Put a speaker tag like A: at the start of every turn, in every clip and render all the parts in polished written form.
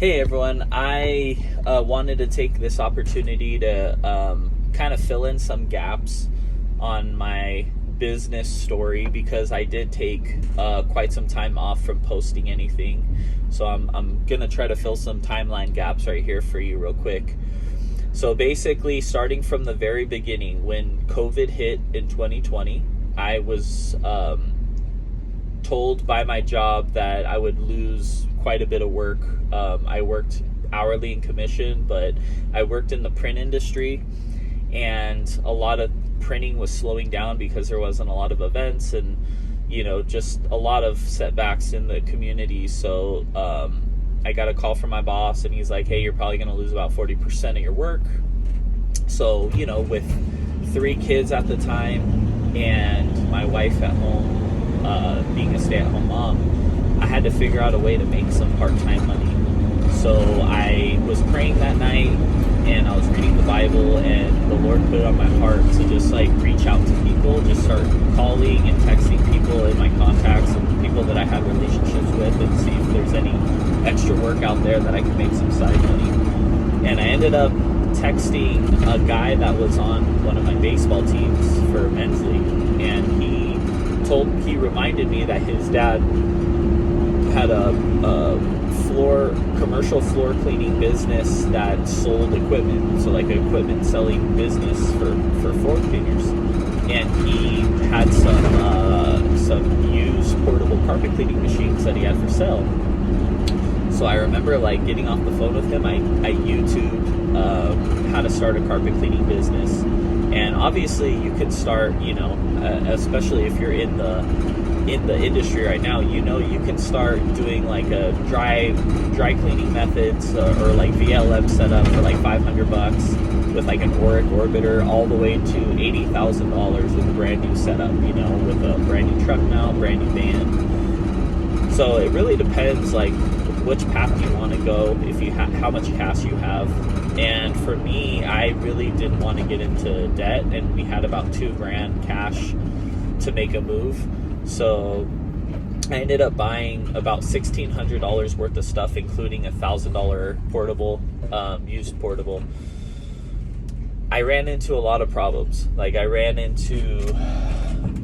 A: Hey everyone, I wanted to take this opportunity to kind of fill in some gaps on my business story because I did take quite some time off from posting anything. So I'm going to try to fill some timeline gaps right here for you real quick. So basically, starting from the very beginning, when COVID hit in 2020, I was told by my job that I would lose quite a bit of work. I worked hourly and commission, but I worked in the print industry, and a lot of printing was slowing down because there wasn't a lot of events and just a lot of setbacks in the community. So I got a call from my boss, and he's like, hey, you're probably going to lose about 40% of your work. So with 3 kids at the time and my wife at home, being a stay-at-home mom, I had to figure out a way to make some part-time money. So I was praying that night, and I was reading the Bible, and the Lord put it on my heart to just reach out to people, just start calling and texting people in my contacts and people that I have relationships with, and see if there's any extra work out there that I can make some side money. And I ended up texting a guy that was on one of my baseball teams for men's league, and he reminded me that his dad had a commercial floor cleaning business that sold equipment, so an equipment selling business for floor cleaners, and he had some used portable carpet cleaning machines that he had for sale. So I remember getting off the phone with him. I YouTubed how to start a carpet cleaning business, and obviously you can start, especially if you're in the industry right now, you can start doing a dry cleaning methods or VLM setup for $500 with an Auric Orbiter, all the way to $80,000 with a brand new setup, with a brand new truck mount, brand new van. So it really depends which path you want to go, if you how much cash you have. And for me, I really didn't want to get into debt, and we had about $2,000 cash to make a move. So I ended up buying about $1,600 worth of stuff, including a $1,000 portable, used portable. I ran into a lot of problems. I ran into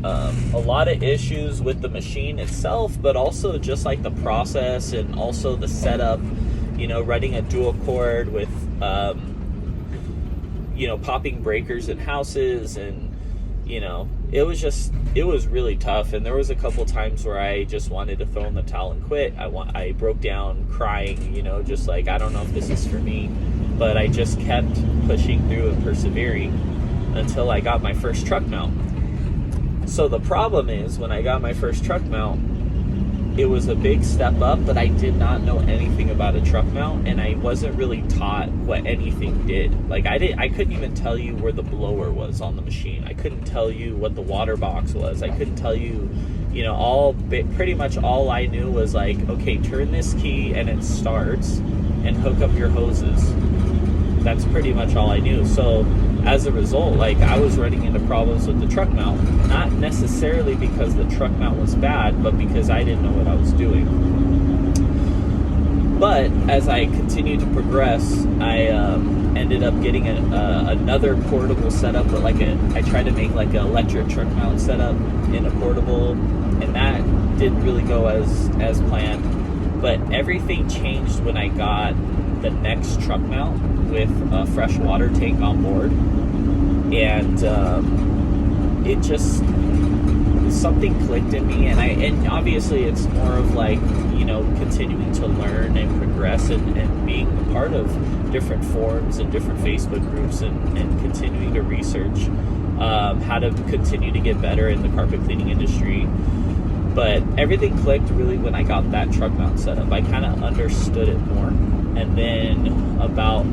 A: a lot of issues with the machine itself, but also just the process, and also the setup, running a dual cord with, popping breakers in houses, and, it was really tough. And there was a couple times where I just wanted to throw in the towel and quit. I broke down crying, just I don't know if this is for me, but I just kept pushing through and persevering until I got my first truck mount. So the problem is, when I got my first truck mount, it was a big step up, but I did not know anything about a truck mount, and I wasn't really taught what anything did. I couldn't even tell you where the blower was on the machine. I couldn't tell you what the water box was. I couldn't tell you, pretty much all I knew was okay, turn this key and it starts, and hook up your hoses. That's pretty much all I knew. So as a result, I was running into problems with the truck mount, not necessarily because the truck mount was bad, but because I didn't know what I was doing. But as I continued to progress, I ended up getting another portable setup, but I tried to make an electric truck mount setup in a portable, and that didn't really go as planned. But everything changed when I got the next truck mount with a fresh water tank on board, and it just, something clicked in me, and obviously it's more of continuing to learn and progress, and being a part of different forums and different Facebook groups, and continuing to research how to continue to get better in the carpet cleaning industry. But everything clicked really when I got that truck mount set up. I kind of understood it more. And then about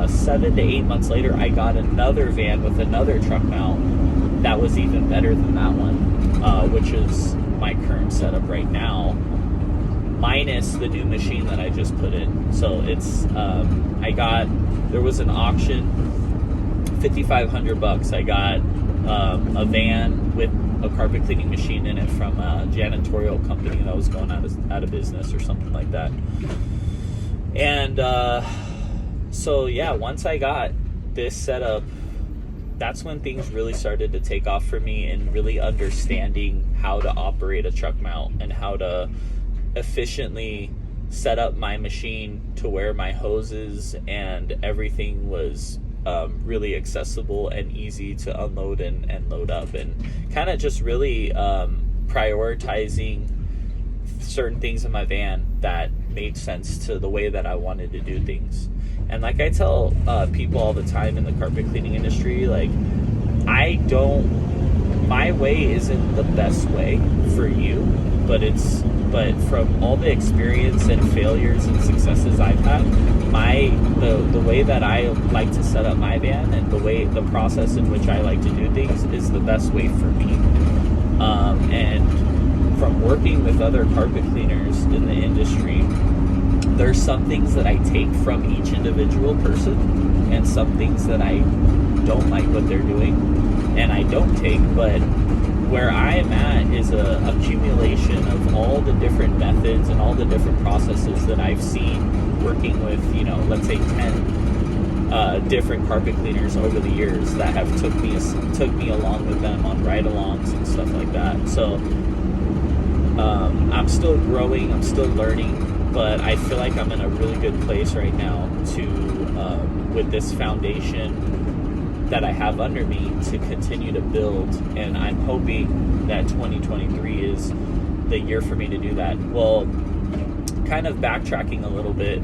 A: 7 to 8 months later, I got another van with another truck mount that was even better than that one, which is my current setup right now, minus the new machine that I just put in. So it's, there was an auction, $5,500. I got a van with a carpet cleaning machine in it from a janitorial company that was going out of business or something like that. And so yeah, once I got this set up, that's when things really started to take off for me, and really understanding how to operate a truck mount and how to efficiently set up my machine to where my hoses and everything was really accessible and easy to unload and load up, and kind of just really prioritizing certain things in my van that made sense to the way that I wanted to do things. And like I tell people all the time in the carpet cleaning industry, like, my way isn't the best way for you, but from all the experience and failures and successes I've had, the way that I like to set up my van and the process in which I like to do things is the best way for me. And from working with other carpet cleaners in the industry, there's some things that I take from each individual person, and some things that I don't like what they're doing and I don't take. But where I am at is a accumulation of all the different methods and all the different processes that I've seen working with, let's say 10 different carpet cleaners over the years that have took me along with them on ride-alongs and stuff like that. So I'm still growing, I'm still learning, but I feel like I'm in a really good place right now with this foundation that I have under me to continue to build. And I'm hoping that 2023 is the year for me to do that. Well, kind of backtracking a little bit,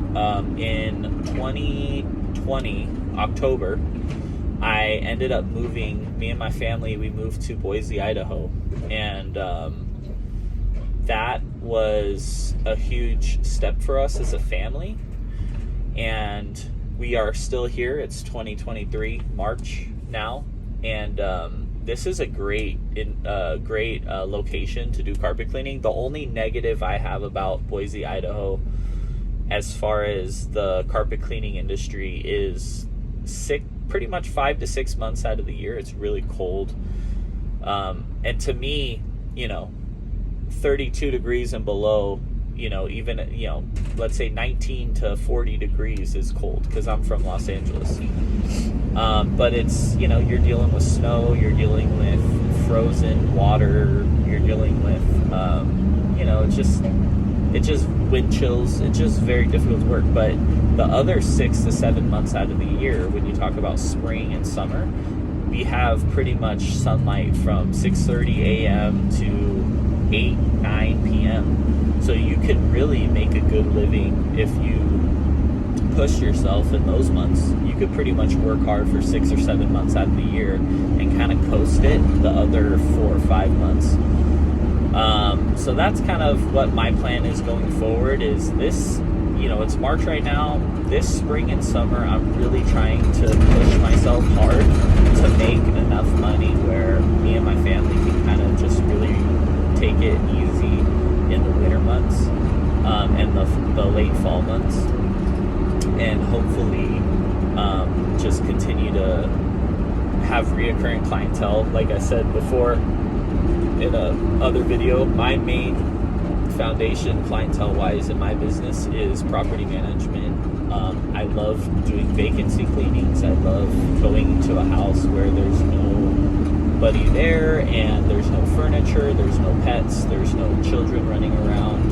A: in 2020, October, I ended up moving, me and my family, we moved to Boise, Idaho. And that was a huge step for us as a family, and we are still here. It's 2023 March now, and this is a great location to do carpet cleaning. The only negative I have about Boise, Idaho, as far as the carpet cleaning industry, is pretty much 5 to 6 months out of the year it's really cold, and to me, 32 degrees and below, even let's say 19 to 40 degrees is cold, because I'm from Los Angeles. But it's, you're dealing with snow, you're dealing with frozen water, you're dealing with it's just wind chills. It's just very difficult to work. But the other 6 to 7 months out of the year, when you talk about spring and summer, we have pretty much sunlight from 6:30 a.m. to 8, 9 p.m. So you can really make a good living if you push yourself in those months. You could pretty much work hard for 6 or 7 months out of the year and kind of coast it the other 4 or 5 months. So that's kind of what my plan is going forward. Is this, it's March right now. This spring and summer, I'm really trying to push myself hard to make enough money where me and my family can kind of just really take it easy in the winter months, and the late fall months, and hopefully just continue to have reoccurring clientele. Like I said before in a other video, my main foundation clientele wise in my business is property management. I love doing vacancy cleanings. I love going to a house where there's nobody there and there's no furniture, there's no pets, there's no children running around,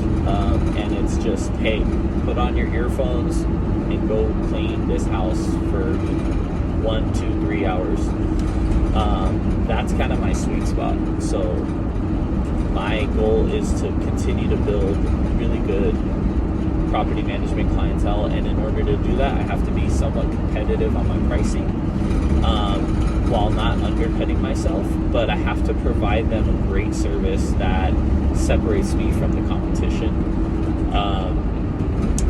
A: and it's just, hey, put on your earphones and go clean this house for 1, 2, 3 hours. That's kind of my sweet spot. So my goal is to continue to build really good property management clientele, and in order to do that, I have to be somewhat competitive on my pricing, while not undercutting myself, but I have to provide them a great service that separates me from the competition,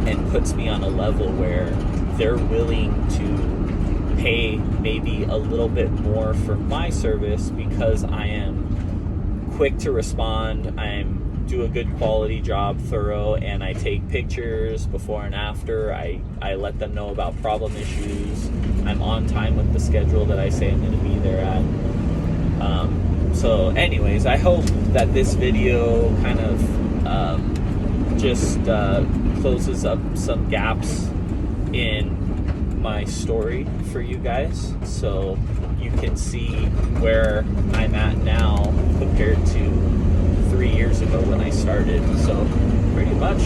A: and puts me on a level where they're willing to pay maybe a little bit more for my service because I am quick to respond, do a good quality job, thorough, and I take pictures before and after. I let them know about problem issues. I'm on time with the schedule that I say I'm going to be there at. So anyways, I hope that this video kind of just closes up some gaps in my story for you guys, so you can see where I'm at now compared to 3 years ago when I started. So pretty much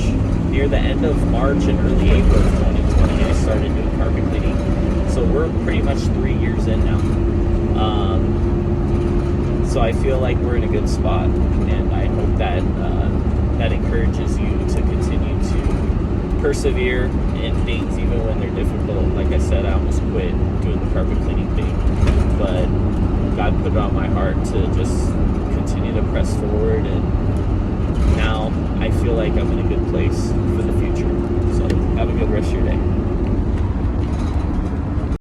A: near the end of March and early April of 2020, I started doing carpet cleaning. So we're pretty much 3 years in now. So I feel like we're in a good spot, and I hope that that encourages you to continue to persevere in things even when they're difficult. Like I said, I almost quit doing the carpet cleaning thing, but God put it on my heart to just continue to press forward, and now I feel like I'm in a good place for the future. So have a good rest of your day.